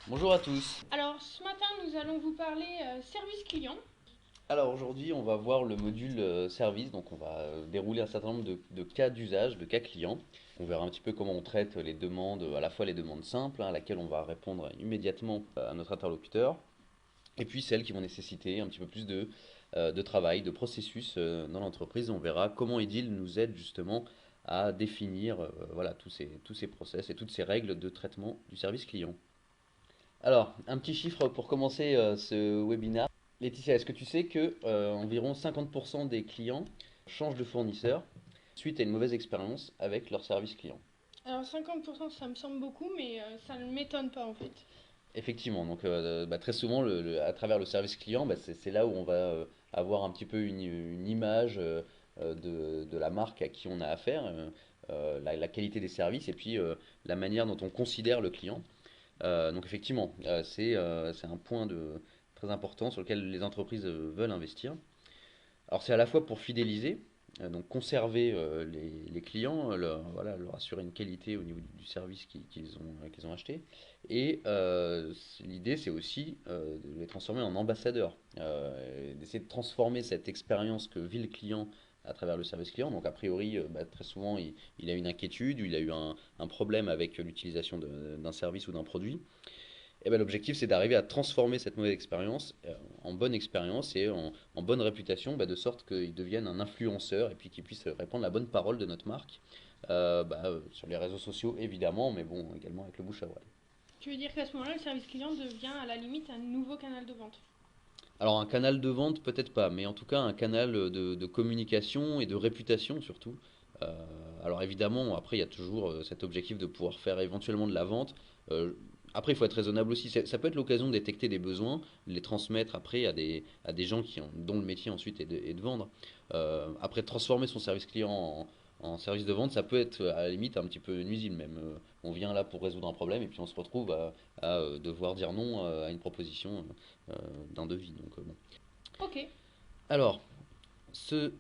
Bonjour à tous. Alors, ce matin, nous allons vous parler service client. Alors aujourd'hui, on va voir le module service. Donc on va dérouler un certain nombre de cas d'usage, de cas clients. On verra un petit peu comment on traite les demandes, à la fois les demandes simples, à laquelle on va répondre immédiatement à notre interlocuteur, et puis celles qui vont nécessiter un petit peu plus de travail, de processus dans l'entreprise. On verra comment Edil nous aide justement à définir voilà, tous ces process et toutes ces règles de traitement du service client. Alors, un petit chiffre pour commencer ce webinaire. Laetitia, est-ce que tu sais que environ 50% des clients changent de fournisseur suite à une mauvaise expérience avec leur service client? Alors, 50%, ça me semble beaucoup, mais ça ne m'étonne pas en fait. Effectivement, donc très souvent, à travers le service client, c'est là où on va avoir un petit peu une image de la marque à qui on a affaire, la qualité des services et puis la manière dont on considère le client. Donc effectivement, c'est un point très important sur lequel les entreprises veulent investir. Alors c'est à la fois pour fidéliser, donc conserver les clients, voilà, leur assurer une qualité au niveau du service qu'ils ont acheté. Et l'idée c'est aussi de les transformer en ambassadeurs, d'essayer de transformer cette expérience que vit le client à travers le service client. Donc a priori, très souvent il a une inquiétude ou il a eu un problème avec l'utilisation d'un service ou d'un produit. Et ben, l'objectif, c'est d'arriver à transformer cette mauvaise expérience en bonne expérience et en bonne réputation, de sorte qu'il devienne un influenceur et puis qu'il puisse répandre la bonne parole de notre marque sur les réseaux sociaux, évidemment, mais bon, également avec le bouche à oreille. Tu veux dire qu'à ce moment-là, le service client devient à la limite un nouveau canal de vente? Alors, un canal de vente, peut-être pas, mais en tout cas, un canal de communication et de réputation surtout. Euh, alors, évidemment, après, il y a toujours cet objectif de pouvoir faire éventuellement de la vente. Euh, Après, il faut être raisonnable aussi. Ça peut être l'occasion de détecter des besoins, de les transmettre après à des gens dont le métier ensuite est de vendre. Après, transformer son service client en service de vente, ça peut être à la limite un petit peu nuisible même. On vient là pour résoudre un problème et puis on se retrouve à devoir dire non à une proposition d'un devis. Donc, bon. Ok. Alors, ce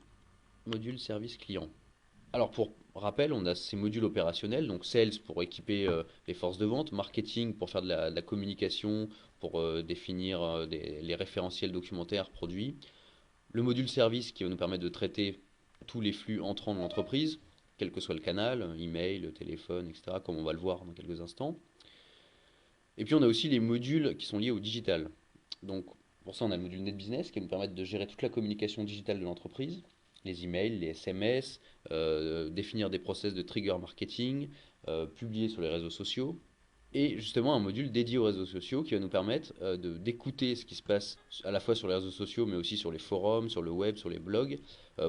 module service client. Alors pour rappel, on a ces modules opérationnels, donc sales pour équiper les forces de vente, marketing pour faire de la communication, pour définir les référentiels documentaires produits, le module service qui va nous permettre de traiter tous les flux entrants de l'entreprise, quel que soit le canal, email, téléphone, etc., comme on va le voir dans quelques instants. Et puis on a aussi les modules qui sont liés au digital. Donc pour ça on a le module Net Business qui va nous permettre de gérer toute la communication digitale de l'entreprise, les emails, les SMS, définir des process de trigger marketing, publier sur les réseaux sociaux. Et justement un module dédié aux réseaux sociaux qui va nous permettre d'écouter ce qui se passe à la fois sur les réseaux sociaux mais aussi sur les forums, sur le web, sur les blogs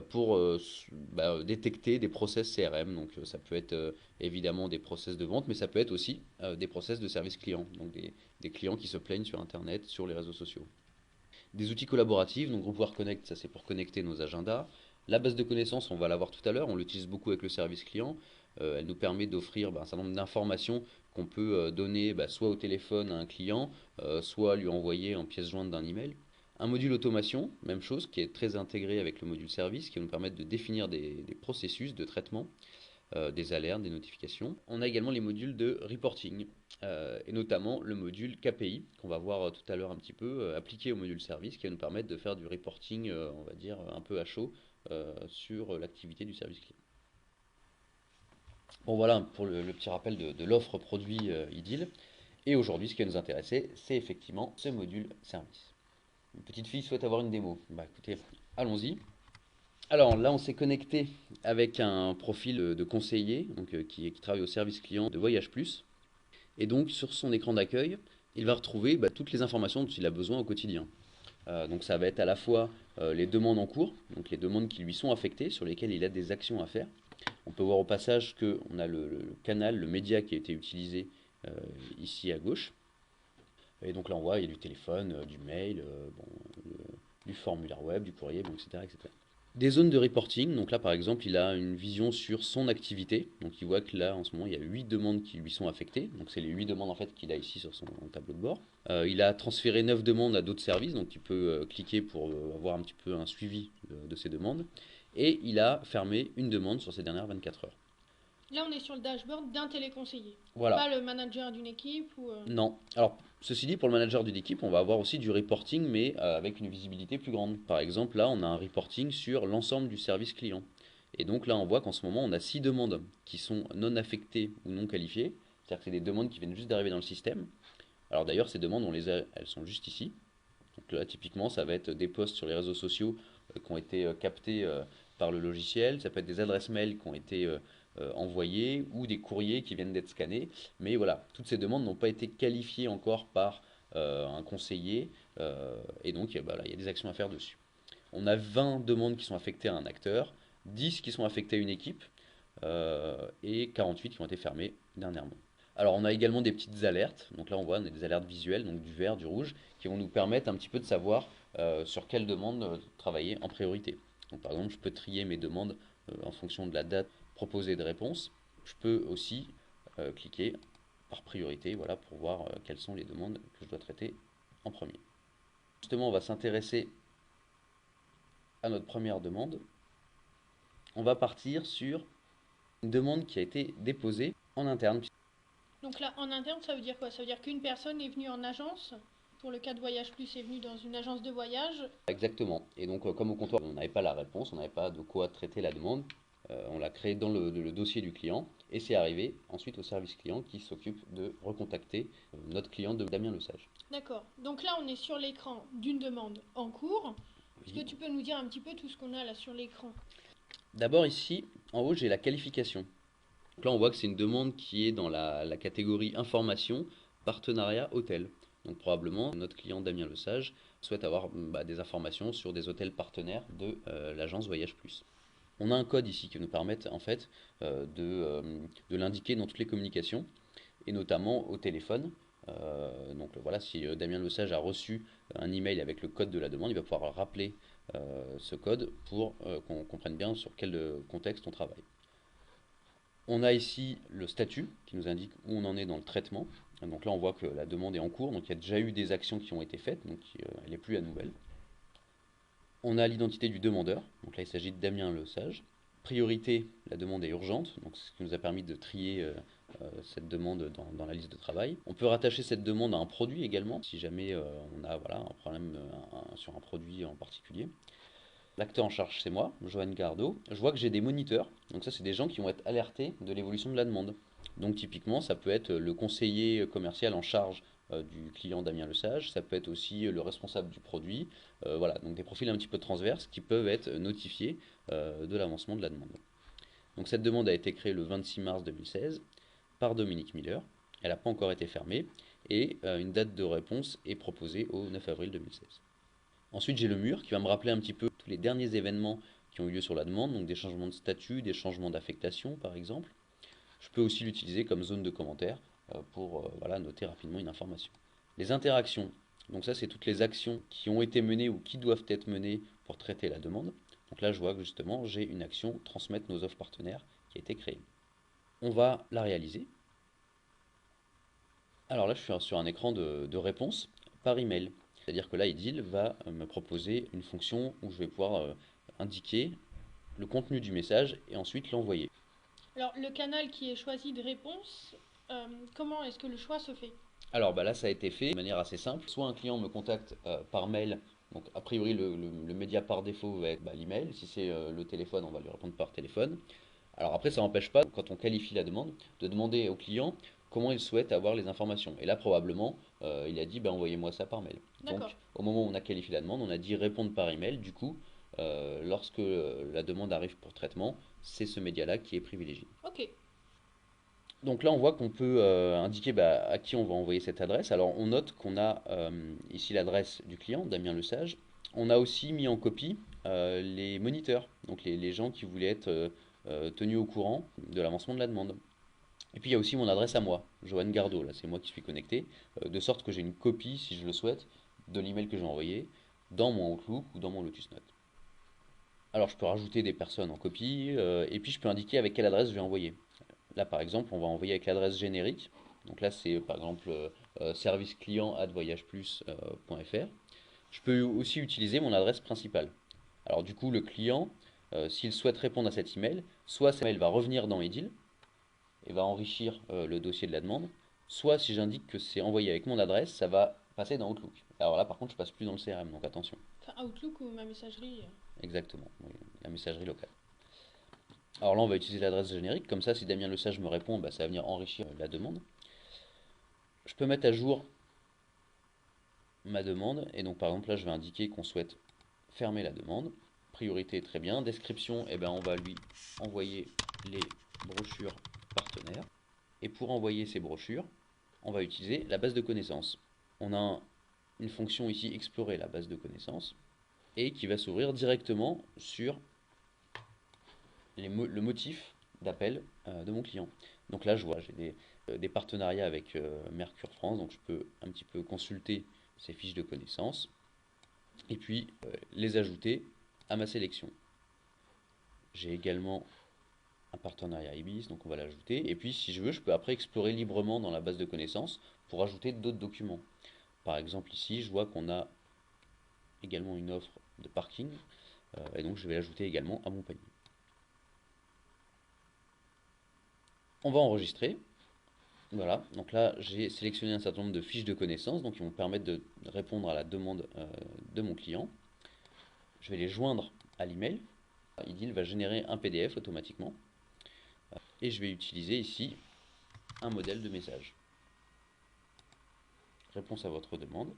pour détecter des process CRM. Donc ça peut être évidemment des process de vente mais ça peut être aussi des process de service client. Donc des clients qui se plaignent sur internet, sur les réseaux sociaux. Des outils collaboratifs, donc Group Connect, ça c'est pour connecter nos agendas. La base de connaissances, on va la voir tout à l'heure, on l'utilise beaucoup avec le service client. Elle nous permet d'offrir un certain nombre d'informations qu'on peut donner soit au téléphone à un client, soit lui envoyer en pièce jointe d'un email. Un module automation, même chose, qui est très intégré avec le module service, qui va nous permettre de définir des processus de traitement des alertes, des notifications. On a également les modules de reporting, et notamment le module KPI, qu'on va voir tout à l'heure un petit peu, appliqué au module service, qui va nous permettre de faire du reporting, on va dire, un peu à chaud sur l'activité du service client. Bon voilà pour le petit rappel de l'offre produit IDIL. Et aujourd'hui, ce qui va nous intéresser, c'est effectivement ce module service. Une petite fille souhaite avoir une démo. Bah écoutez, allons-y. Alors là, on s'est connecté avec un profil de conseiller donc, qui travaille au service client de Voyage Plus. Et donc, sur son écran d'accueil, il va retrouver toutes les informations dont il a besoin au quotidien. Donc, ça va être à la fois les demandes en cours, donc les demandes qui lui sont affectées, sur lesquelles il a des actions à faire. On peut voir au passage qu'on a le canal, le média qui a été utilisé euh, ici à gauche. Et donc là, on voit, il y a du téléphone, du mail, du formulaire web, du courrier, bon, etc., etc. Des zones de reporting, donc là par exemple il a une vision sur son activité, donc il voit que là en ce moment il y a 8 demandes qui lui sont affectées, donc c'est les 8 demandes en fait qu'il a ici sur son tableau de bord. Il a transféré 9 demandes à d'autres services, donc il peut cliquer pour avoir un petit peu un suivi de ces demandes, et il a fermé une demande sur ces dernières 24 heures. Là, on est sur le dashboard d'un téléconseiller, Voilà. pas le manager d'une équipe ou. Non. Alors, ceci dit, pour le manager d'une équipe, on va avoir aussi du reporting, mais avec une visibilité plus grande. Par exemple, là, on a un reporting sur l'ensemble du service client. Et donc là, on voit qu'en ce moment, on a 6 demandes qui sont non affectées ou non qualifiées. C'est-à-dire que c'est des demandes qui viennent juste d'arriver dans le système. Alors d'ailleurs, ces demandes, elles sont juste ici. Donc là, typiquement, ça va être des posts sur les réseaux sociaux qui ont été captés par le logiciel. Ça peut être des adresses mail qui ont été envoyées ou des courriers qui viennent d'être scannés. Mais voilà, toutes ces demandes n'ont pas été qualifiées encore par un conseiller. Et donc, là, il y a des actions à faire dessus. On a 20 demandes qui sont affectées à un acteur, 10 qui sont affectées à une équipe et 48 qui ont été fermées dernièrement. Alors on a également des petites alertes, donc là on a des alertes visuelles, donc du vert, du rouge, qui vont nous permettre un petit peu de savoir sur quelle demande travailler en priorité. Donc par exemple je peux trier mes demandes en fonction de la date proposée de réponse. Je peux aussi cliquer par priorité, voilà, pour voir quelles sont les demandes que je dois traiter en premier. Justement on va s'intéresser à notre première demande. On va partir sur une demande qui a été déposée en interne. Donc là, en interne, ça veut dire quoi? Ça veut dire qu'une personne est venue en agence. Pour le cas de Voyage Plus, est venue dans une agence de voyage. Exactement. Et donc, comme au comptoir, on n'avait pas la réponse, on n'avait pas de quoi traiter la demande, on l'a créé dans le dossier du client et c'est arrivé ensuite au service client qui s'occupe de recontacter notre client de Damien Lesage. D'accord. Donc là, on est sur l'écran d'une demande en cours. Est-ce que Oui. tu peux nous dire un petit peu tout ce qu'on a là sur l'écran? D'abord ici, en haut, j'ai la qualification. Donc là, on voit que c'est une demande qui est dans la catégorie information, partenariat, hôtel. Donc probablement, notre client Damien Lesage souhaite avoir des informations sur des hôtels partenaires de l'agence Voyage Plus. On a un code ici qui nous permet en fait de l'indiquer dans toutes les communications et notamment au téléphone. Donc voilà, si Damien Lesage a reçu un email avec le code de la demande, il va pouvoir rappeler ce code pour qu'on comprenne bien sur quel contexte on travaille. On a ici le statut qui nous indique où on en est dans le traitement. Donc là, on voit que la demande est en cours, donc il y a déjà eu des actions qui ont été faites, donc elle n'est plus à nouvelle. On a l'identité du demandeur, donc là il s'agit de Damien Lesage. Priorité, la demande est urgente, donc c'est ce qui nous a permis de trier cette demande dans la liste de travail. On peut rattacher cette demande à un produit également, si jamais on a voilà, un problème sur un produit en particulier. L'acteur en charge, c'est moi, Johan Gardot. Je vois que j'ai des moniteurs, donc ça c'est des gens qui vont être alertés de l'évolution de la demande. Donc typiquement, ça peut être le conseiller commercial en charge du client Damien Lesage, ça peut être aussi le responsable du produit. Voilà, donc des profils un petit peu transverses qui peuvent être notifiés de l'avancement de la demande. Donc cette demande a été créée le 26 mars 2016 par Dominique Miller. Elle n'a pas encore été fermée et une date de réponse est proposée au 9 avril 2016. Ensuite, j'ai le mur qui va me rappeler un petit peu tous les derniers événements qui ont eu lieu sur la demande, donc des changements de statut, des changements d'affectation par exemple. Je peux aussi l'utiliser comme zone de commentaire pour voilà, noter rapidement une information. Les interactions, donc ça c'est toutes les actions qui ont été menées ou qui doivent être menées pour traiter la demande. Donc là je vois que justement j'ai une action transmettre nos offres partenaires qui a été créée. On va la réaliser. Alors là je suis sur un écran de réponse par email. C'est-à-dire que là Edil va me proposer une fonction où je vais pouvoir indiquer le contenu du message et ensuite l'envoyer. Alors, le canal qui est choisi de réponse, comment est-ce que le choix se fait? Alors là, ça a été fait de manière assez simple. Soit un client me contacte par mail, donc a priori le média par défaut va être l'email. Si c'est le téléphone, on va lui répondre par téléphone. Alors après, ça n'empêche pas, quand on qualifie la demande, de demander au client comment il souhaite avoir les informations. Et là, probablement, il a dit envoyez-moi ça par mail. D'accord. Donc au moment où on a qualifié la demande, on a dit répondre par email. Du coup, lorsque la demande arrive pour traitement, c'est ce média-là qui est privilégié. Ok. Donc là, on voit qu'on peut indiquer à qui on va envoyer cette adresse. Alors, on note qu'on a ici l'adresse du client, Damien Lesage. On a aussi mis en copie les moniteurs, donc les gens qui voulaient être tenus au courant de l'avancement de la demande. Et puis, il y a aussi mon adresse à moi, Johan Gardot. Là, c'est moi qui suis connecté, de sorte que j'ai une copie, si je le souhaite, de l'email que j'ai envoyé dans mon Outlook ou dans mon Lotus Notes. Alors, je peux rajouter des personnes en copie, et puis je peux indiquer avec quelle adresse je vais envoyer. Là, par exemple, on va envoyer avec l'adresse générique. Donc là, c'est par exemple service client@voyageplus.fr. Je peux aussi utiliser mon adresse principale. Alors du coup, le client, s'il souhaite répondre à cet email, soit cet email va revenir dans Edil, et va enrichir le dossier de la demande, soit si j'indique que c'est envoyé avec mon adresse, ça va passer dans Outlook. Alors là, par contre, je passe plus dans le CRM, donc attention. Enfin, Outlook ou ma messagerie. Exactement, oui, la messagerie locale. Alors là, on va utiliser l'adresse générique, comme ça, si Damien Lesage me répond, bah, ça va venir enrichir la demande. Je peux mettre à jour ma demande, et donc par exemple là, je vais indiquer qu'on souhaite fermer la demande. Priorité, très bien. Description, eh ben, on va lui envoyer les brochures partenaires. Et pour envoyer ces brochures, on va utiliser la base de connaissances. On a une fonction ici, explorer la base de connaissances, et qui va s'ouvrir directement sur le motif d'appel de mon client. Donc là, je vois, j'ai des partenariats avec Mercure France, donc je peux un petit peu consulter ces fiches de connaissances, et puis les ajouter à ma sélection. J'ai également un partenariat IBIS, donc on va l'ajouter. Et puis si je veux, je peux après explorer librement dans la base de connaissances pour ajouter d'autres documents. Par exemple ici, je vois qu'on a également une offre de parking, et donc je vais l'ajouter également à mon panier. On va enregistrer. Voilà, donc là j'ai sélectionné un certain nombre de fiches de connaissances, donc qui vont permettre de répondre à la demande de mon client. Je vais les joindre à l'email. IDIL va générer un PDF automatiquement. Et je vais utiliser ici un modèle de message. Réponse à votre demande.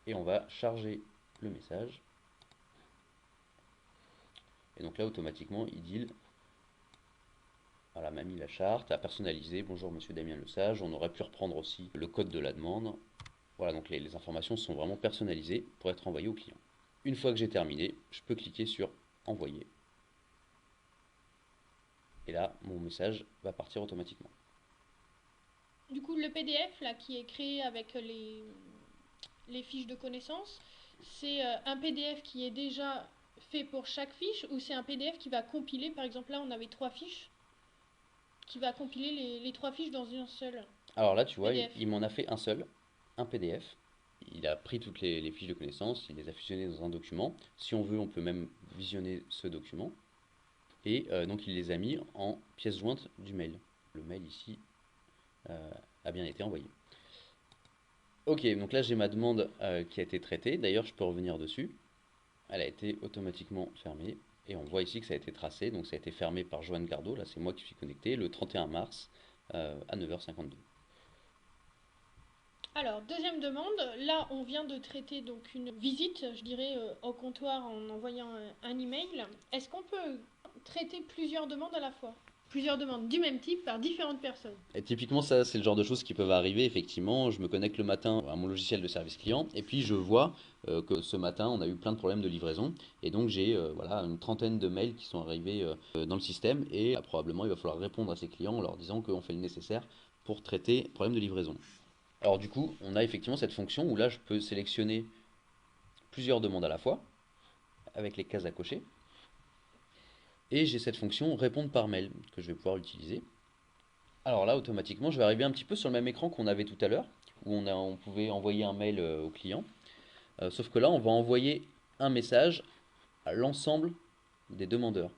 Et on va charger le message. Et donc là, automatiquement, IDIL voilà, m'a mis la charte, a personnalisé. Bonjour Monsieur Damien Lesage. On aurait pu reprendre aussi le code de la demande. Voilà, donc les informations sont vraiment personnalisées pour être envoyées au client. Une fois que j'ai terminé, je peux cliquer sur Envoyer. Et là, mon message va partir automatiquement. Du coup, le PDF là qui est créé avec les fiches de connaissances, c'est un PDF qui est déjà fait pour chaque fiche ou c'est un PDF qui va compiler, par exemple là on avait 3 fiches, qui va compiler les 3 fiches dans une seule Alors là, tu vois, PDF. il m'en a fait un seul, un PDF. Il a pris toutes les fiches de connaissances, il les a fusionnées dans un document. Si on veut, on peut même visionner ce document. Et donc il les a mis en pièce jointe du mail. Le mail ici a bien été envoyé. Ok, donc là j'ai ma demande qui a été traitée. D'ailleurs, je peux revenir dessus. Elle a été automatiquement fermée. Et on voit ici que ça a été tracé. Donc ça a été fermé par Joanne Gardot. Là, c'est moi qui suis connecté le 31 mars à 9h52. Alors, deuxième demande, là on vient de traiter donc une visite, je dirais, au comptoir en envoyant un email. Est-ce qu'on peut traiter plusieurs demandes à la fois? Plusieurs demandes du même type par différentes personnes. Et typiquement, ça, c'est le genre de choses qui peuvent arriver. Effectivement, je me connecte le matin à mon logiciel de service client et puis je vois que ce matin, on a eu plein de problèmes de livraison. Et donc, j'ai voilà, une trentaine de mails qui sont arrivés dans le système et probablement, il va falloir répondre à ces clients en leur disant qu'on fait le nécessaire pour traiter le problème de livraison. Alors, du coup, on a effectivement cette fonction où là, je peux sélectionner plusieurs demandes à la fois avec les cases à cocher. Et j'ai cette fonction répondre par mail que je vais pouvoir utiliser. Alors là, automatiquement, je vais arriver un petit peu sur le même écran qu'on avait tout à l'heure, où on pouvait envoyer un mail au client. Sauf que là, on va envoyer un message à l'ensemble des demandeurs.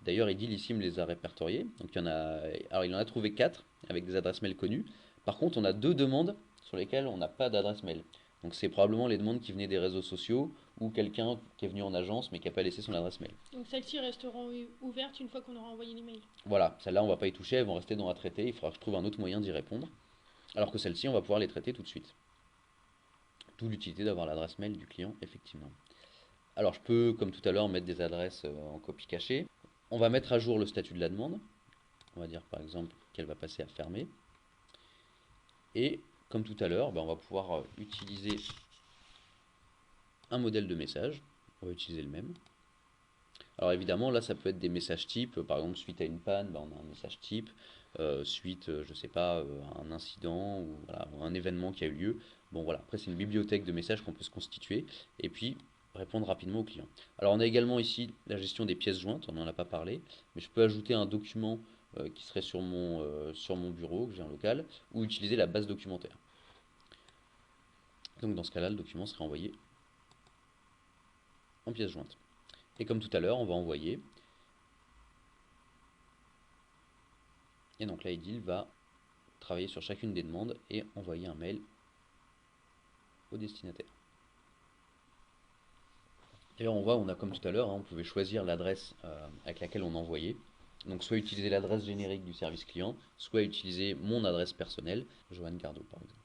D'ailleurs, Edil ici me les a répertoriés. Donc alors il en a trouvé 4 avec des adresses mail connues. Par contre, on a 2 demandes sur lesquelles on n'a pas d'adresse mail. Donc c'est probablement les demandes qui venaient des réseaux sociaux ou quelqu'un qui est venu en agence mais qui n'a pas laissé son adresse mail. Donc celles-ci resteront ouvertes une fois qu'on aura envoyé l'email. Voilà, celles-là on va pas y toucher, elles vont rester dans à traiter, il faudra que je trouve un autre moyen d'y répondre. Alors que celles-ci, on va pouvoir les traiter tout de suite. D'où l'utilité d'avoir l'adresse mail du client, effectivement. Alors je peux, comme tout à l'heure, mettre des adresses en copie cachée. On va mettre à jour le statut de la demande. On va dire par exemple qu'elle va passer à fermer. Et comme tout à l'heure, on va pouvoir utiliser un modèle de message. On va utiliser le même. Alors évidemment, là, ça peut être des messages types. Par exemple, suite à une panne, on a un message type. Suite, je sais pas, à un incident ou voilà, un événement qui a eu lieu. Bon voilà, après c'est une bibliothèque de messages qu'on peut se constituer et puis répondre rapidement au client. Alors on a également ici la gestion des pièces jointes, on n'en a pas parlé, mais je peux ajouter un document qui serait sur mon bureau, que j'ai en local, ou utiliser la base documentaire. Donc dans ce cas-là, le document serait envoyé en pièces jointes. Et comme tout à l'heure, on va envoyer Et donc là, Idil va travailler sur chacune des demandes et envoyer un mail au destinataire. Et là, on voit, on a comme tout à l'heure, on pouvait choisir l'adresse avec laquelle on envoyait. Donc soit utiliser l'adresse générique du service client, soit utiliser mon adresse personnelle, Johan Gardot par exemple.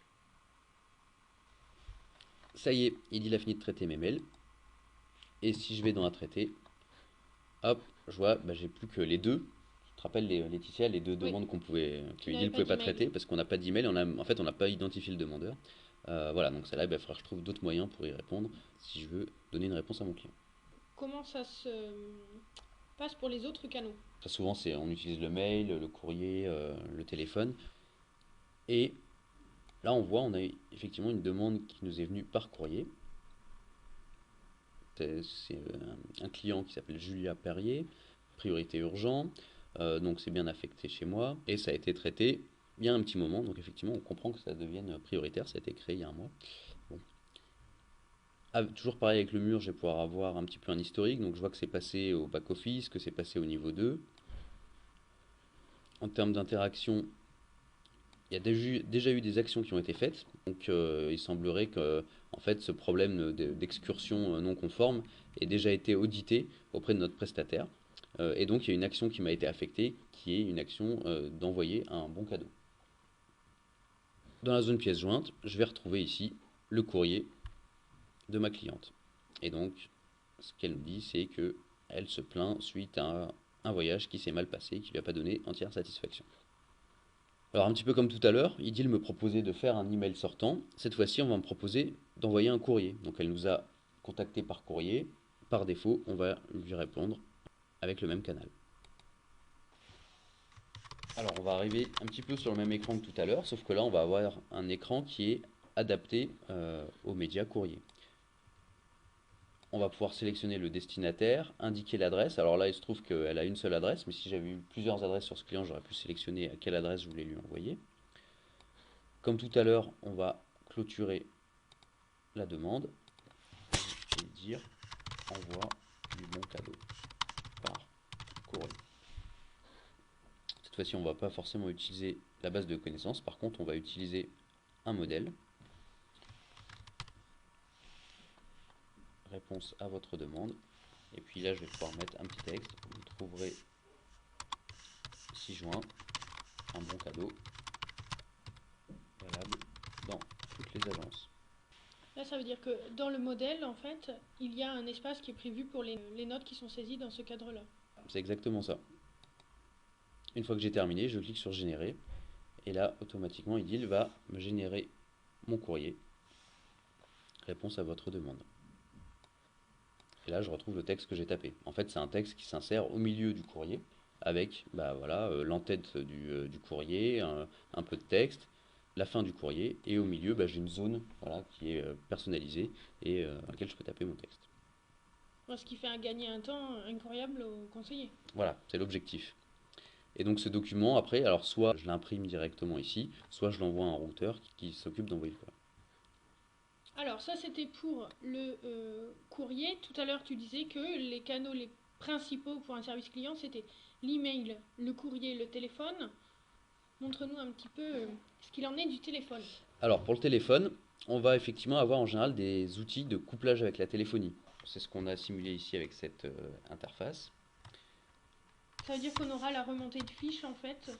Ça y est, Idil a fini de traiter mes mails. Et si je vais dans un traité, hop, je vois, j'ai plus que les deux. Tu te rappelles, Laetitia, les deux Oui, demandes que tu Idil n'avais ne pas pouvait pas d'email. traiter parce qu'on n'a pas d'email, en fait on n'a pas identifié le demandeur. Voilà, donc celle-là, il faudra que je trouve d'autres moyens pour y répondre si je veux donner une réponse à mon client. Comment ça se passe pour les autres canaux? Très souvent, on utilise le mail, le courrier, le téléphone. Et là, on voit, on a effectivement une demande qui nous est venue par courrier. C'est un client qui s'appelle Julia Perrier, priorité urgent. Donc c'est bien affecté chez moi et ça a été traité il y a un petit moment. Donc effectivement, on comprend que ça devienne prioritaire. Ça a été créé il y a un mois. Bon. Ah, toujours pareil avec le mur, je vais pouvoir avoir un petit peu un historique. Donc je vois que c'est passé au back-office, que c'est passé au niveau 2. En termes d'interaction, il y a déjà eu des actions qui ont été faites. Donc il semblerait que en fait, ce problème d'excursion non conforme ait déjà été audité auprès de notre prestataire. Et donc il y a une action qui m'a été affectée, qui est une action d'envoyer un bon cadeau. Dans la zone pièce jointe, je vais retrouver ici le courrier de ma cliente. Et donc, ce qu'elle nous dit, c'est qu'elle se plaint suite à un voyage qui s'est mal passé, qui ne lui a pas donné entière satisfaction. Alors un petit peu comme tout à l'heure, Idil me proposait de faire un email sortant. Cette fois-ci, on va me proposer d'envoyer un courrier. Donc elle nous a contacté par courrier. Par défaut, on va lui répondre avec le même canal. Alors on va arriver un petit peu sur le même écran que tout à l'heure, sauf que là on va avoir un écran qui est adapté aux médias courrier. On va pouvoir sélectionner le destinataire, indiquer l'adresse. Alors là il se trouve qu'elle a une seule adresse, mais si j'avais eu plusieurs adresses sur ce client, j'aurais pu sélectionner à quelle adresse je voulais lui envoyer. Comme tout à l'heure, on va clôturer la demande et dire envoi du bon cadeau par courrier. Cette fois-ci, on ne va pas forcément utiliser la base de connaissances. Par contre, on va utiliser un modèle. Réponse à votre demande. Et puis là, je vais pouvoir mettre un petit texte. Vous trouverez 6 juin un bon cadeau valable dans toutes les agences. Là, ça veut dire que dans le modèle, en fait, il y a un espace qui est prévu pour les notes qui sont saisies dans ce cadre-là. C'est exactement ça. Une fois que j'ai terminé, je clique sur générer. Et là, automatiquement, Idil va me générer mon courrier. Réponse à votre demande. Et là, je retrouve le texte que j'ai tapé. En fait, c'est un texte qui s'insère au milieu du courrier avec l'entête du courrier, un peu de texte, la fin du courrier, et au milieu, j'ai une zone qui est personnalisée et à laquelle je peux taper mon texte. Ce qui fait gagner un temps incroyable aux conseillers. Voilà, c'est l'objectif. Et donc ce document, après, alors soit je l'imprime directement ici, soit je l'envoie à un routeur qui s'occupe d'envoyer le courrier. Alors ça c'était pour le courrier. Tout à l'heure tu disais que les canaux les principaux pour un service client c'était l'email, le courrier, le téléphone. Montre-nous un petit peu ce qu'il en est du téléphone. Alors pour le téléphone, on va effectivement avoir en général des outils de couplage avec la téléphonie. C'est ce qu'on a simulé ici avec cette interface. Ça veut dire qu'on aura la remontée de fiches en fait,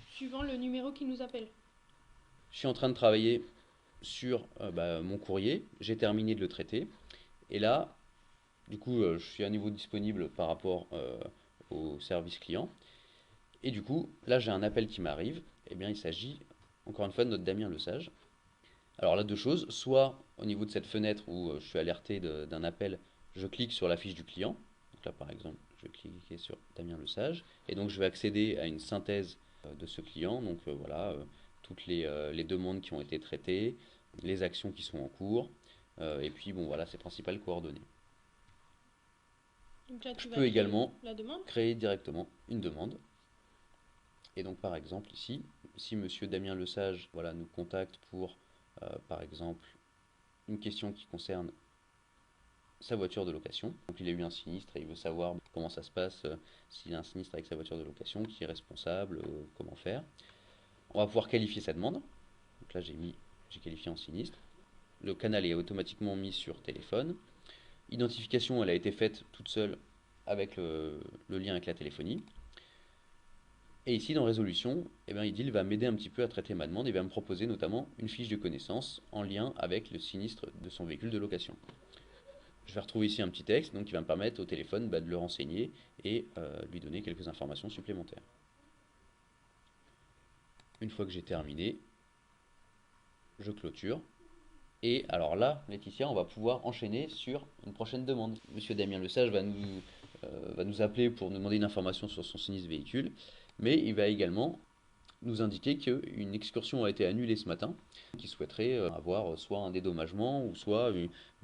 suivant le numéro qui nous appelle. Je suis en train de travailler sur mon courrier, j'ai terminé de le traiter. Et là, du coup, je suis à nouveau disponible par rapport au service client. Et du coup, là, j'ai un appel qui m'arrive. Eh bien, il s'agit, encore une fois, de notre Damien Lesage. Alors là, deux choses. Soit, au niveau de cette fenêtre où je suis alerté d'un appel, je clique sur la fiche du client. Donc là, par exemple, je vais cliquer sur Damien Lesage. Et donc, je vais accéder à une synthèse de ce client. Donc voilà, toutes les demandes qui ont été traitées, les actions qui sont en cours. Et puis, bon, voilà, ses principales coordonnées. Donc là, Je tu vas peux créer également la demande. créer directement une demande. Et donc par exemple ici, si monsieur Damien Lesage nous contacte pour par exemple une question qui concerne sa voiture de location. Donc il a eu un sinistre et il veut savoir comment ça se passe, s'il a un sinistre avec sa voiture de location, qui est responsable, comment faire. On va pouvoir qualifier sa demande. Donc là j'ai qualifié en sinistre. Le canal est automatiquement mis sur téléphone. Identification, elle a été faite toute seule avec le lien avec la téléphonie. Et ici, dans résolution, eh bien, il va m'aider un petit peu à traiter ma demande et va me proposer notamment une fiche de connaissance en lien avec le sinistre de son véhicule de location. Je vais retrouver ici un petit texte donc, qui va me permettre au téléphone de le renseigner et lui donner quelques informations supplémentaires. Une fois que j'ai terminé, je clôture. Et alors là, Laetitia, on va pouvoir enchaîner sur une prochaine demande. Monsieur Damien Lesage va nous appeler pour nous demander une information sur son sinistre véhicule, mais il va également nous indiquer qu'une excursion a été annulée ce matin, qu'il souhaiterait avoir soit un dédommagement ou soit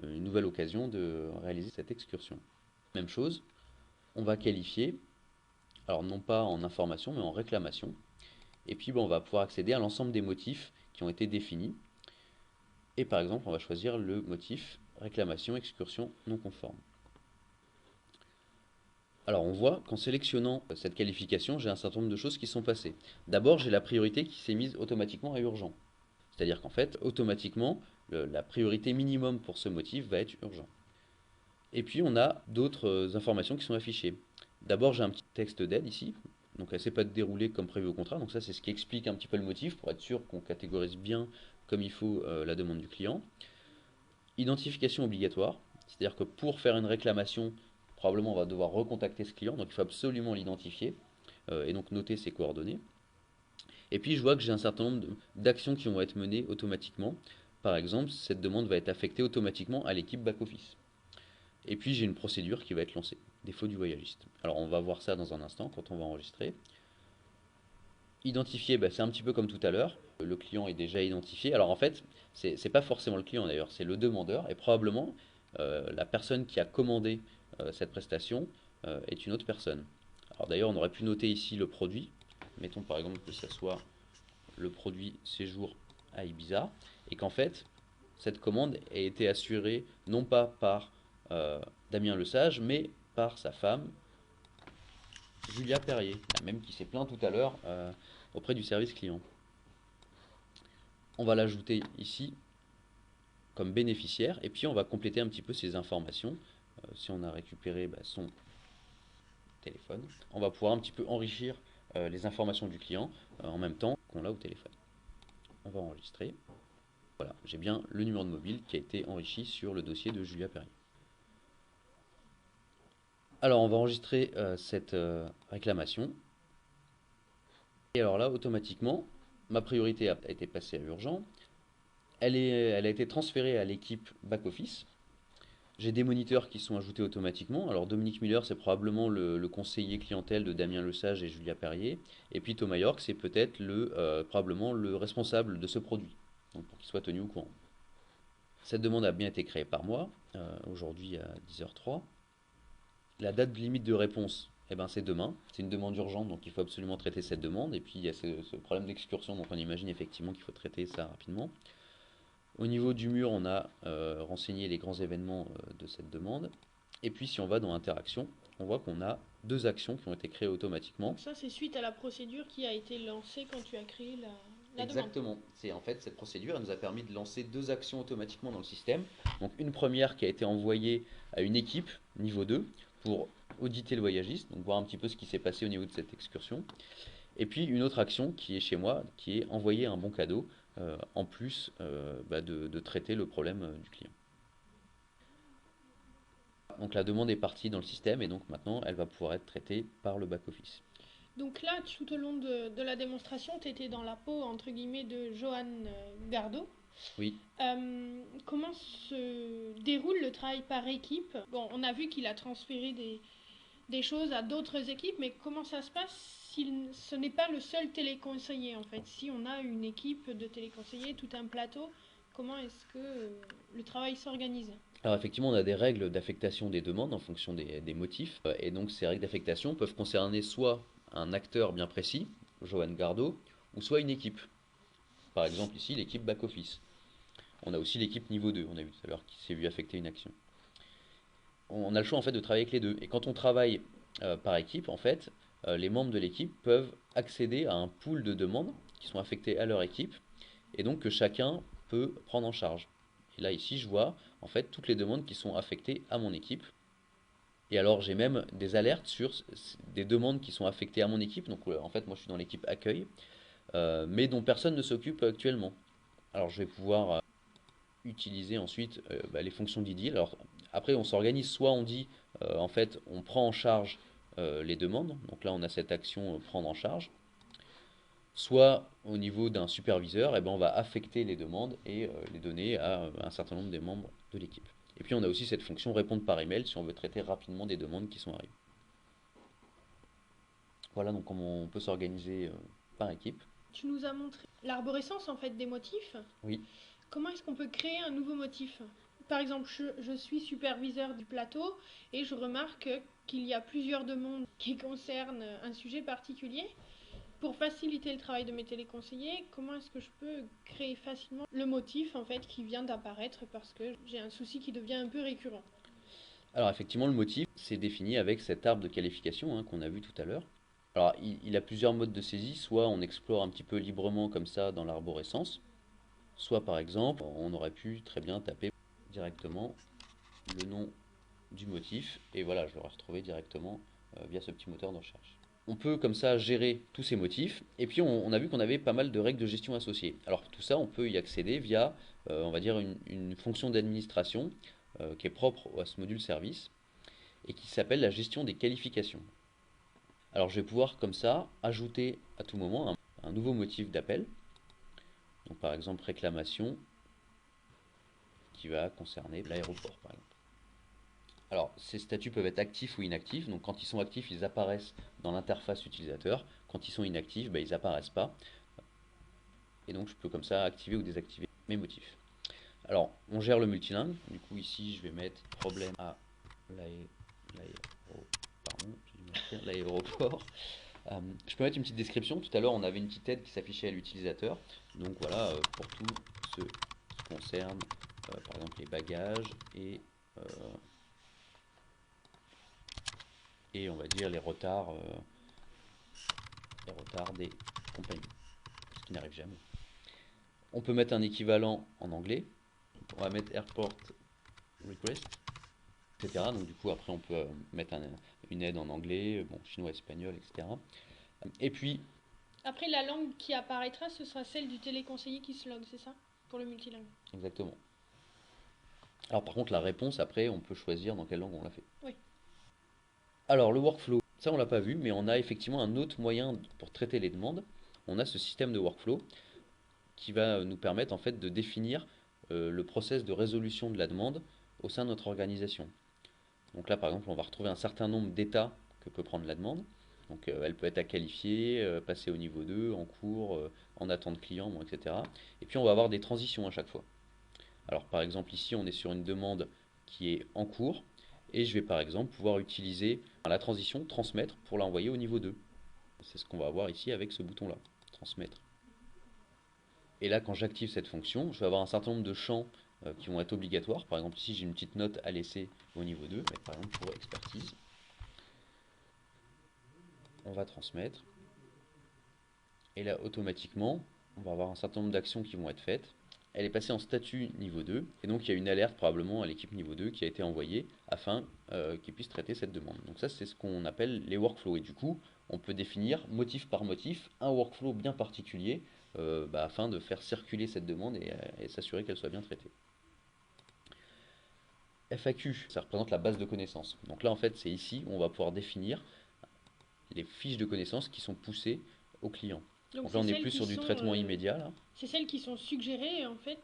une nouvelle occasion de réaliser cette excursion. Même chose, on va qualifier, alors non pas en information mais en réclamation, et puis on va pouvoir accéder à l'ensemble des motifs qui ont été définis. Et par exemple, on va choisir le motif réclamation excursion non conforme. Alors on voit qu'en sélectionnant cette qualification, j'ai un certain nombre de choses qui sont passées. D'abord, j'ai la priorité qui s'est mise automatiquement à urgent. C'est-à-dire qu'en fait, automatiquement, la priorité minimum pour ce motif va être urgent. Et puis on a d'autres informations qui sont affichées. D'abord, j'ai un petit texte d'aide ici. Donc elle ne s'est pas déroulée comme prévu au contrat. Donc ça, c'est ce qui explique un petit peu le motif pour être sûr qu'on catégorise bien comme il faut la demande du client. Identification obligatoire. C'est-à-dire que pour faire une réclamation, probablement on va devoir recontacter ce client. Donc il faut absolument l'identifier et donc noter ses coordonnées. Et puis je vois que j'ai un certain nombre d'actions qui vont être menées automatiquement. Par exemple, cette demande va être affectée automatiquement à l'équipe back-office. Et puis j'ai une procédure qui va être lancée, défaut du voyagiste. Alors on va voir ça dans un instant quand on va enregistrer. Identifier, c'est un petit peu comme tout à l'heure. Le client est déjà identifié. Alors en fait, c'est pas forcément le client d'ailleurs, c'est le demandeur et probablement la personne qui a commandé cette prestation est une autre personne. Alors d'ailleurs, on aurait pu noter ici le produit. Mettons par exemple que ce soit le produit séjour à Ibiza et qu'en fait, cette commande a été assurée non pas par Damien Lesage, mais par sa femme, Julia Perrier, la même qui s'est plaint tout à l'heure auprès du service client. On va l'ajouter ici comme bénéficiaire et puis on va compléter un petit peu ces informations. Si on a récupéré son téléphone, on va pouvoir un petit peu enrichir les informations du client en même temps qu'on l'a au téléphone. On va enregistrer. Voilà, j'ai bien le numéro de mobile qui a été enrichi sur le dossier de Julia Perrier. Alors on va enregistrer cette réclamation. Et alors là, automatiquement, ma priorité a été passée à urgent. Elle a été transférée à l'équipe back-office. J'ai des moniteurs qui sont ajoutés automatiquement. Alors Dominique Miller, c'est probablement le conseiller clientèle de Damien Lesage et Julia Perrier. Et puis Thomas York, c'est peut-être probablement le responsable de ce produit, donc pour qu'il soit tenu au courant. Cette demande a bien été créée par moi, aujourd'hui à 10h03. La date limite de réponse, c'est demain. C'est une demande urgente, donc il faut absolument traiter cette demande. Et puis il y a ce problème d'excursion, donc on imagine effectivement qu'il faut traiter ça rapidement. Au niveau du mur, on a renseigné les grands événements de cette demande. Et puis si on va dans Interaction, on voit qu'on a deux actions qui ont été créées automatiquement. Donc ça, c'est suite à la procédure qui a été lancée quand tu as créé la demande. Exactement. C'est en fait cette procédure, elle nous a permis de lancer deux actions automatiquement dans le système. Donc une première qui a été envoyée à une équipe niveau 2 pour auditer le voyagiste, donc voir un petit peu ce qui s'est passé au niveau de cette excursion. Et puis une autre action qui est chez moi, qui est envoyer un bon cadeau, en plus de traiter le problème du client. Donc la demande est partie dans le système et donc maintenant elle va pouvoir être traitée par le back-office. Donc là, tout au long de la démonstration, tu étais dans la peau, entre guillemets, de Johan Gardot. Oui. Comment se déroule le travail par équipe? Bon, on a vu qu'il a transféré des choses à d'autres équipes, mais comment ça se passe si ce n'est pas le seul téléconseiller en fait? Si on a une équipe de téléconseillers, tout un plateau, comment est-ce que le travail s'organise? Alors effectivement, on a des règles d'affectation des demandes en fonction des motifs. Et donc ces règles d'affectation peuvent concerner soit un acteur bien précis, Johan Gardot, ou soit une équipe. Par exemple ici, l'équipe back-office. On a aussi l'équipe niveau 2, on a vu tout à l'heure, qui s'est vu affecter une action. on a le choix en fait de travailler avec les deux. Et quand on travaille par équipe, en fait, les membres de l'équipe peuvent accéder à un pool de demandes qui sont affectées à leur équipe et donc que chacun peut prendre en charge. Et là ici, je vois en fait toutes les demandes qui sont affectées à mon équipe. Et alors j'ai même des alertes sur des demandes qui sont affectées à mon équipe. Donc en fait, moi je suis dans l'équipe accueil, mais dont personne ne s'occupe actuellement. Alors je vais pouvoir utiliser ensuite les fonctions d'IDIL. Alors après on s'organise, soit on dit en fait on prend en charge les demandes, donc là on a cette action prendre en charge, soit au niveau d'un superviseur, on va affecter les demandes et les donner à un certain nombre des membres de l'équipe. Et puis on a aussi cette fonction répondre par email si on veut traiter rapidement des demandes qui sont arrivées. Voilà donc comment on peut s'organiser par équipe. Tu nous as montré l'arborescence en fait des motifs. Oui. Comment est-ce qu'on peut créer un nouveau motif? Par exemple, je suis superviseur du plateau et je remarque qu'il y a plusieurs demandes qui concernent un sujet particulier. Pour faciliter le travail de mes téléconseillers, comment est-ce que je peux créer facilement le motif en fait qui vient d'apparaître parce que j'ai un souci qui devient un peu récurrent? Alors effectivement le motif c'est défini avec cet arbre de qualification qu'on a vu tout à l'heure. Alors il a plusieurs modes de saisie, soit on explore un petit peu librement comme ça dans l'arborescence, soit par exemple on aurait pu très bien taper directement le nom du motif et voilà je l'aurais retrouvé directement via ce petit moteur de recherche. On peut comme ça gérer tous ces motifs et puis on a vu qu'on avait pas mal de règles de gestion associées. Alors tout ça on peut y accéder via on va dire une fonction d'administration qui est propre à ce module service et qui s'appelle la gestion des qualifications. Alors je vais pouvoir comme ça ajouter à tout moment un nouveau motif d'appel. Donc par exemple réclamation qui va concerner l'aéroport par exemple. Alors ces statuts peuvent être actifs ou inactifs. Donc quand ils sont actifs, ils apparaissent dans l'interface utilisateur. Quand ils sont inactifs, ils n'apparaissent pas. Et donc je peux comme ça activer ou désactiver mes motifs. Alors on gère le multilingue. Du coup ici je vais mettre problème à l'aéroport. Je peux mettre une petite description. Tout à l'heure, on avait une petite aide qui s'affichait à l'utilisateur. Donc voilà, pour tous ceux qui concernent, par exemple, les bagages euh, et on va dire les retards des compagnies, ce qui n'arrive jamais. On peut mettre un équivalent en anglais. On va mettre airport request, etc. Donc du coup, après, on peut mettre une aide en anglais, bon, chinois, espagnol, etc. Et puis, Après, la langue qui apparaîtra, ce sera celle du téléconseiller qui se log, c'est ça? Pour le multilingue. exactement. Alors par contre, la réponse, après, on peut choisir dans quelle langue on l'a fait. Oui. Alors le workflow, ça on l'a pas vu, mais on a effectivement un autre moyen pour traiter les demandes. On a ce système de workflow qui va nous permettre en fait de définir le process de résolution de la demande au sein de notre organisation. Donc là par exemple, on va retrouver un certain nombre d'états que peut prendre la demande. Donc elle peut être à qualifier, passer au niveau 2, en cours, en attente client, bon, etc. Et puis on va avoir des transitions à chaque fois. Alors par exemple ici on est sur une demande qui est en cours et je vais par exemple pouvoir utiliser la transition transmettre pour l'envoyer au niveau 2. C'est ce qu'on va avoir ici avec ce bouton là, transmettre. Et là quand j'active cette fonction, je vais avoir un certain nombre de champs qui vont être obligatoires. Par exemple ici j'ai une petite note à laisser au niveau 2, mais par exemple pour expertise, on va transmettre. Et là automatiquement on va avoir un certain nombre d'actions qui vont être faites. Elle est passée en statut niveau 2, et donc il y a une alerte probablement à l'équipe niveau 2 qui a été envoyée afin qu'ils puissent traiter cette demande. Donc ça c'est ce qu'on appelle les workflows, et du coup on peut définir motif par motif un workflow bien particulier afin de faire circuler cette demande et s'assurer qu'elle soit bien traitée. FAQ, ça représente la base de connaissances. Donc là en fait c'est ici où on va pouvoir définir les fiches de connaissances qui sont poussées au client. Donc là on est plus sur du traitement immédiat là. C'est celles qui sont suggérées en fait.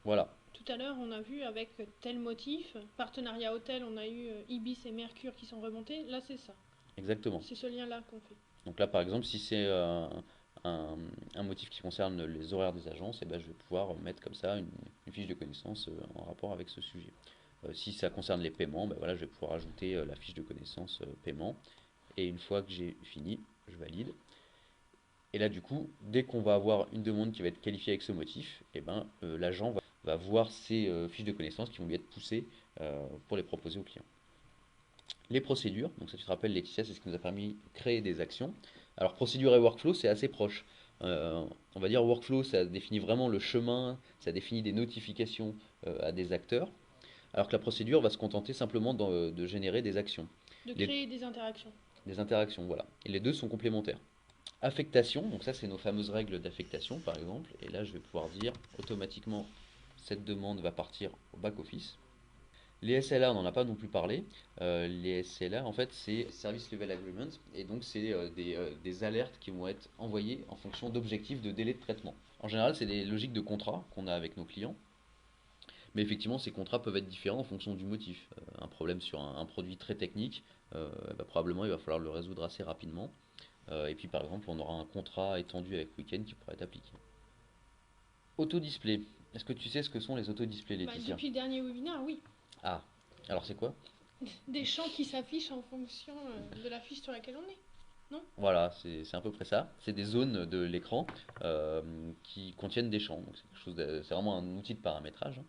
Voilà. Tout à l'heure, on a vu avec tel motif, partenariat hôtel, on a eu Ibis et Mercure qui sont remontés. Là, c'est ça. Exactement. C'est ce lien-là qu'on fait. Donc là, par exemple, si c'est un motif qui concerne les horaires des agences, je vais pouvoir mettre comme ça une fiche de connaissance en rapport avec ce sujet. Si ça concerne les paiements, voilà, je vais pouvoir ajouter la fiche de connaissance paiement. Et une fois que j'ai fini, je valide. Et là, du coup, dès qu'on va avoir une demande qui va être qualifiée avec ce motif, l'agent va voir ces fiches de connaissances qui vont lui être poussées pour les proposer au client. Les procédures, donc ça tu te rappelles Laetitia, c'est ce qui nous a permis de créer des actions. Alors procédure et workflow, c'est assez proche. On va dire workflow, ça définit vraiment le chemin, ça définit des notifications à des acteurs, alors que la procédure va se contenter simplement de générer des actions, De les- créer des interactions. des interactions, voilà. Et les deux sont complémentaires. Affectation, donc ça c'est nos fameuses règles d'affectation par exemple, et là je vais pouvoir dire automatiquement cette demande va partir au back-office. Les SLA, on n'en a pas non plus parlé. Les SLA, en fait, c'est Service Level Agreement, et donc c'est des alertes qui vont être envoyées en fonction d'objectifs de délai de traitement. En général, c'est des logiques de contrat qu'on a avec nos clients, mais effectivement, ces contrats peuvent être différents en fonction du motif. Un problème sur un produit très technique, bah, probablement il va falloir le résoudre assez rapidement. Et puis par exemple, on aura un contrat étendu avec Weekend qui pourrait être appliqué. Autodisplay. Est-ce que tu sais ce que sont les autodisplays, Bah, Laetitia? depuis le dernier webinaire, oui. Ah, alors c'est quoi? Des champs qui s'affichent en fonction de la fiche sur laquelle on est. Non? Voilà, c'est à peu près ça. C'est des zones de l'écran euh, qui contiennent des champs. Donc c'est vraiment un outil de paramétrage.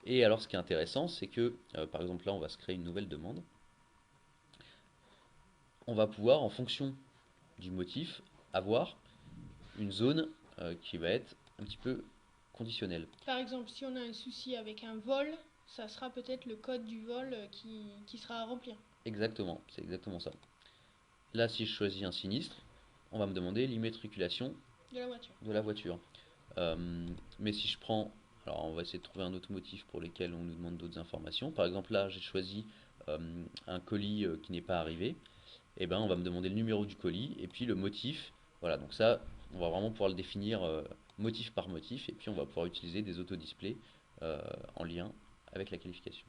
Et alors ce qui est intéressant, c'est que par exemple là, on va se créer une nouvelle demande. On va pouvoir, en fonction du motif, avoir une zone qui va être un petit peu conditionnelle. Par exemple, si on a un souci avec un vol, ça sera peut-être le code du vol qui sera à remplir. Exactement, c'est exactement ça. Là, si je choisis un sinistre, on va me demander l'immatriculation De la voiture. de la voiture. Mais si je prends, alors on va essayer de trouver un autre motif pour lequel on nous demande d'autres informations. Par exemple, là, j'ai choisi un colis qui n'est pas arrivé. Et ben, on va me demander le numéro du colis et puis le motif. Voilà, donc ça, on va vraiment pouvoir le définir motif par motif. Et puis, on va pouvoir utiliser des autodisplays en lien avec la qualification.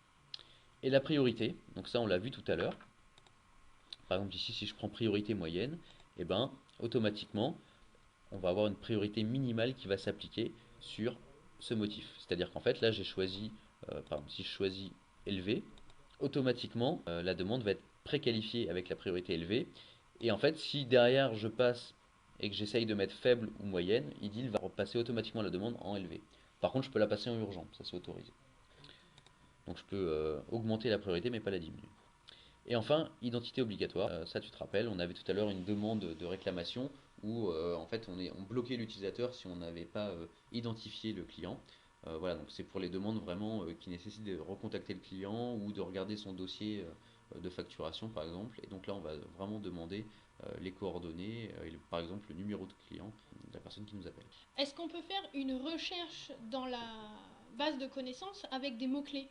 Et la priorité, donc ça, on l'a vu tout à l'heure. Par exemple, ici, si je prends priorité moyenne, et ben, automatiquement, on va avoir une priorité minimale qui va s'appliquer sur ce motif. C'est-à-dire qu'en fait, là, j'ai choisi, par exemple, si je choisis élevé, automatiquement, la demande va être préqualifiée avec la priorité élevée. Et en fait, si derrière je passe et que j'essaye de mettre faible ou moyenne, il va repasser automatiquement la demande en élevé. Par contre, je peux la passer en urgent, ça c'est autorisé. Donc je peux augmenter la priorité mais pas la diminuer. Et enfin, identité obligatoire. Ça, tu te rappelles, on avait tout à l'heure une demande de réclamation où en fait on bloquait l'utilisateur si on n'avait pas identifié le client. Voilà, donc c'est pour les demandes vraiment qui nécessitent de recontacter le client ou de regarder son dossier de facturation par exemple. Et donc là, on va vraiment demander les coordonnées et par exemple le numéro de client de la personne qui nous appelle. Est-ce qu'on peut faire une recherche dans la base de connaissances avec des mots-clés?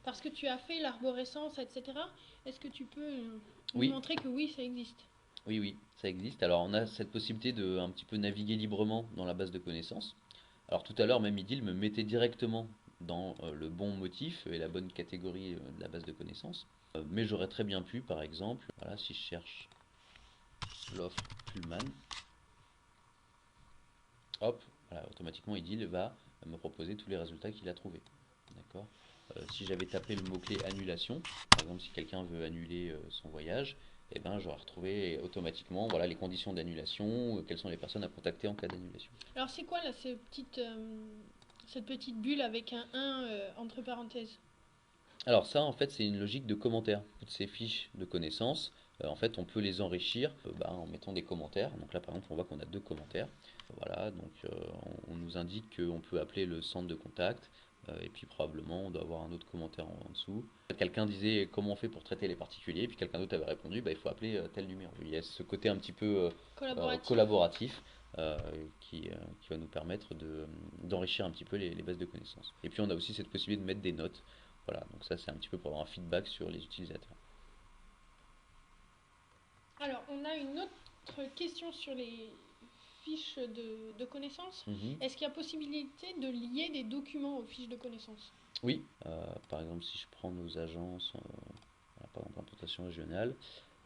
Parce que tu as fait l'arborescence, etc. Est-ce que tu peux nous Oui, montrer que oui, ça existe? oui, oui, ça existe. Alors on a cette possibilité de un petit peu naviguer librement dans la base de connaissances. Alors tout à l'heure, même Idil me mettait directement dans le bon motif et la bonne catégorie de la base de connaissances. Mais j'aurais très bien pu, par exemple, voilà, si je cherche l'offre Pullman, hop, voilà, automatiquement Idil va me proposer tous les résultats qu'il a trouvés. D'accord. Si j'avais tapé le mot-clé annulation, par exemple si quelqu'un veut annuler son voyage, eh ben, j'aurais retrouvé automatiquement voilà, les conditions d'annulation, quelles sont les personnes à contacter en cas d'annulation. Alors c'est quoi là cette petite bulle avec un 1 entre parenthèses? Alors ça, en fait, c'est une logique de commentaires. Toutes ces fiches de connaissances, en fait, on peut les enrichir bah, en mettant des commentaires. Donc là, par exemple, on voit qu'on a deux commentaires. Voilà, donc on nous indique qu'on peut appeler le centre de contact. Et puis probablement, on doit avoir un autre commentaire en dessous. Quelqu'un disait comment on fait pour traiter les particuliers. Et puis quelqu'un d'autre avait répondu, bah, il faut appeler tel numéro. Il y a ce côté un petit peu Collaboratif. collaboratif euh, qui va nous permettre d'enrichir un petit peu les bases de connaissances. Et puis on a aussi cette possibilité de mettre des notes. Voilà, donc ça c'est un petit peu pour avoir un feedback sur les utilisateurs. Alors on a une autre question sur les fiches de connaissances. Mhm. Est-ce qu'il y a possibilité de lier des documents aux fiches de connaissances? Oui, par exemple si je prends nos agences, voilà, par exemple implantation régionale,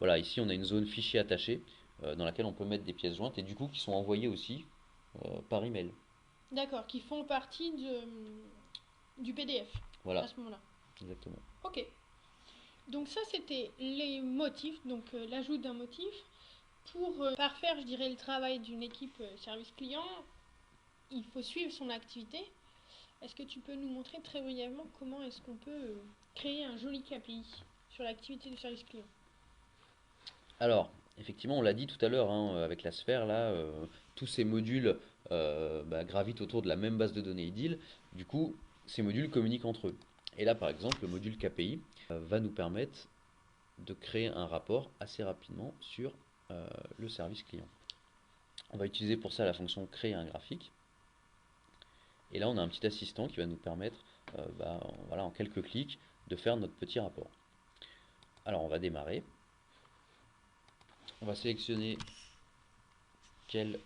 voilà, ici on a une zone fichier attaché dans laquelle on peut mettre des pièces jointes et du coup qui sont envoyées aussi par email. D'accord, qui font partie du PDF Voilà, à ce moment-là. exactement. Ok. Donc ça c'était les motifs, donc l'ajout d'un motif. Pour parfaire, je dirais, le travail d'une équipe service client, il faut suivre son activité. Est-ce que tu peux nous montrer très brièvement comment est-ce qu'on peut créer un joli KPI sur l'activité du service client. Alors, effectivement, on l'a dit tout à l'heure, hein, avec la sphère, là, tous ces modules gravitent autour de la même base de données IDIL. Du coup, ces modules communiquent entre eux. Et là, par exemple, le module KPI va nous permettre de créer un rapport assez rapidement sur le service client. On va utiliser pour ça la fonction créer un graphique. Et là, on a un petit assistant qui va nous permettre, voilà, en quelques clics, de faire notre petit rapport. Alors, on va démarrer. On va sélectionner quelles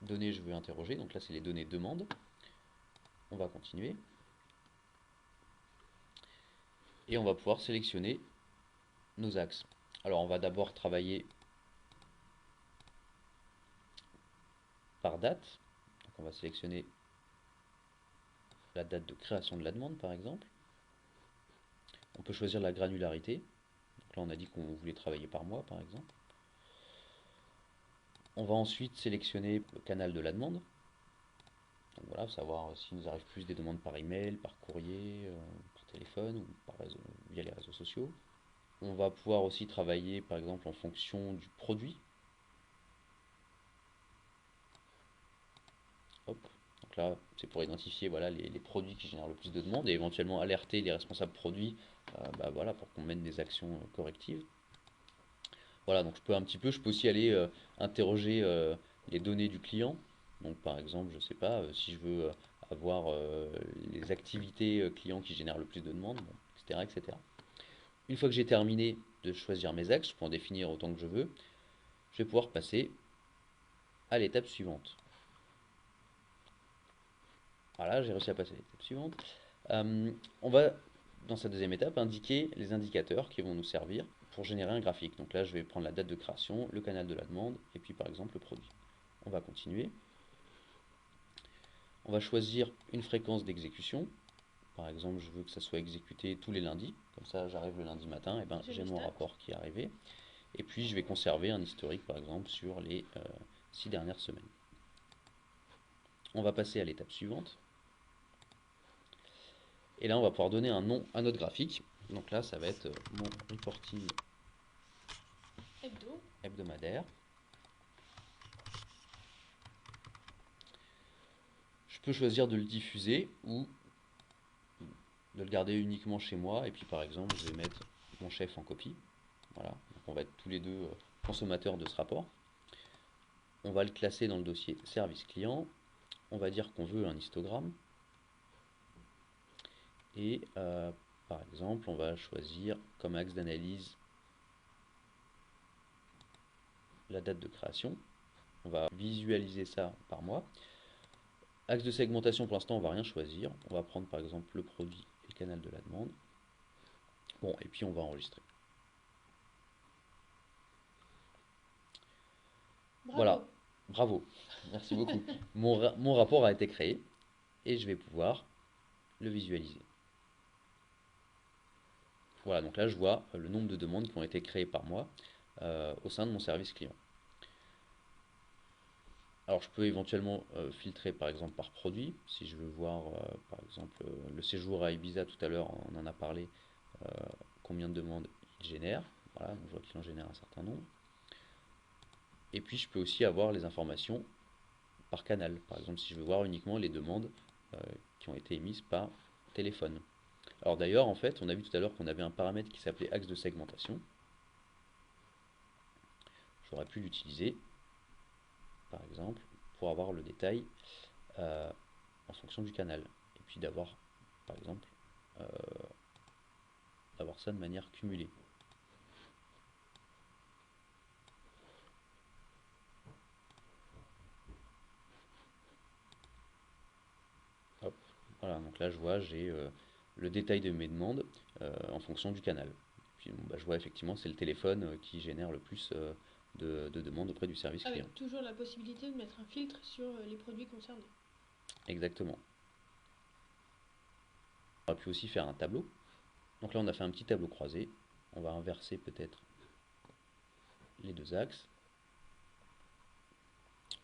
données je veux interroger. Donc là, c'est les données demande. On va continuer. Et on va pouvoir sélectionner nos axes. Alors, on va d'abord travailler par date. Donc, on va sélectionner la date de création de la demande, par exemple. On peut choisir la granularité. Donc là, on a dit qu'on voulait travailler par mois, par exemple. On va ensuite sélectionner le canal de la demande. Donc voilà, savoir s'il nous arrive plus des demandes par email, par courrier, par téléphone ou via les réseaux sociaux. On va pouvoir aussi travailler par exemple en fonction du produit. Hop. Donc là, c'est pour identifier voilà, les produits qui génèrent le plus de demandes et éventuellement alerter les responsables produits voilà, pour qu'on mène des actions correctives. Voilà, donc je peux aussi aller interroger les données du client. Donc par exemple, je sais pas, si je veux avoir les activités clients qui génèrent le plus de demandes, bon, etc., etc. Une fois que j'ai terminé de choisir mes axes, je peux en définir autant que je veux, je vais pouvoir passer à l'étape suivante. Voilà, j'ai réussi à passer à l'étape suivante. On va, dans cette deuxième étape, indiquer les indicateurs qui vont nous servir pour générer un graphique. Donc là, je vais prendre la date de création, le canal de la demande, et puis par exemple le produit. On va continuer. On va choisir une fréquence d'exécution. Par exemple, je veux que ça soit exécuté tous les lundis. Comme ça, j'arrive le lundi matin, et ben, J'ai j'ai les mon stats. rapport qui est arrivé. Et puis, je vais conserver un historique, par exemple, sur les 6 dernières semaines. On va passer à l'étape suivante. Et là, on va pouvoir donner un nom à notre graphique. Donc là, ça va être mon reporting Hebdo. hebdomadaire. Je peux choisir de le diffuser ou de le garder uniquement chez moi. Et puis par exemple, je vais mettre mon chef en copie. Voilà, donc on va être tous les deux consommateurs de ce rapport. On va le classer dans le dossier service client. On va dire qu'on veut un histogramme. Et par exemple, on va choisir comme axe d'analyse la date de création. On va visualiser ça par mois. Axe de segmentation, pour l'instant, on va rien choisir. On va prendre par exemple le produit et le canal de la demande. Bon, et puis on va enregistrer. Voilà, Bravo. bravo, merci beaucoup. Mon rapport a été créé et je vais pouvoir le visualiser. Voilà, donc là je vois le nombre de demandes qui ont été créées par mois au sein de mon service client. Alors je peux éventuellement filtrer par exemple par produit, si je veux voir par exemple le séjour à Ibiza tout à l'heure, on en a parlé, euh, combien de demandes il génère. Voilà, donc je vois qu'il en génère un certain nombre. Et puis je peux aussi avoir les informations par canal. Par exemple, si je veux voir uniquement les demandes euh, qui ont été émises par téléphone. Alors d'ailleurs, en fait, on a vu tout à l'heure qu'on avait un paramètre qui s'appelait axe de segmentation. J'aurais pu l'utiliser, par exemple, pour avoir le détail euh, en fonction du canal. Et puis d'avoir, par exemple, euh, d'avoir ça de manière cumulée. Hop. Voilà, donc là je vois, j'ai le détail de mes demandes en fonction du canal. Puis bon, je vois effectivement c'est le téléphone qui génère le plus de demandes auprès du service client. Avec toujours la possibilité de mettre un filtre sur les produits concernés. Exactement. On aurait pu aussi faire un tableau. Donc là on a fait un petit tableau croisé. On va inverser peut-être les deux axes.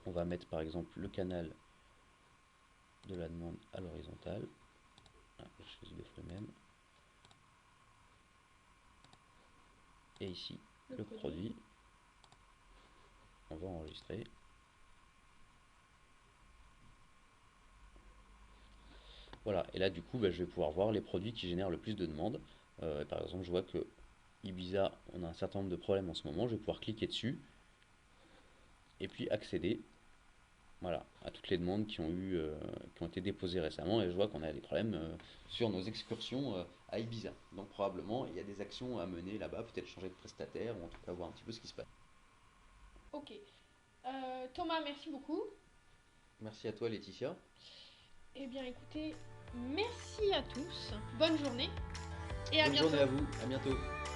On va mettre par exemple le canal de la demande à l'horizontale. Ah, je choisis deux fois le même. Et ici, Le le produit. produit. On va enregistrer. Voilà, et là du coup, je vais pouvoir voir les produits qui génèrent le plus de demandes. Par exemple, je vois que Ibiza, on a un certain nombre de problèmes en ce moment. Je vais pouvoir cliquer dessus et puis accéder, voilà, à toutes les demandes qui ont été déposées récemment. Et je vois qu'on a des problèmes sur nos excursions à Ibiza. Donc probablement, il y a des actions à mener là-bas, peut-être changer de prestataire ou en tout cas voir un petit peu ce qui se passe. Ok. Thomas, merci beaucoup. Merci à toi, Laetitia. Eh bien, écoutez, merci à tous. Bonne journée et à Bonne journée bientôt. à vous, à bientôt.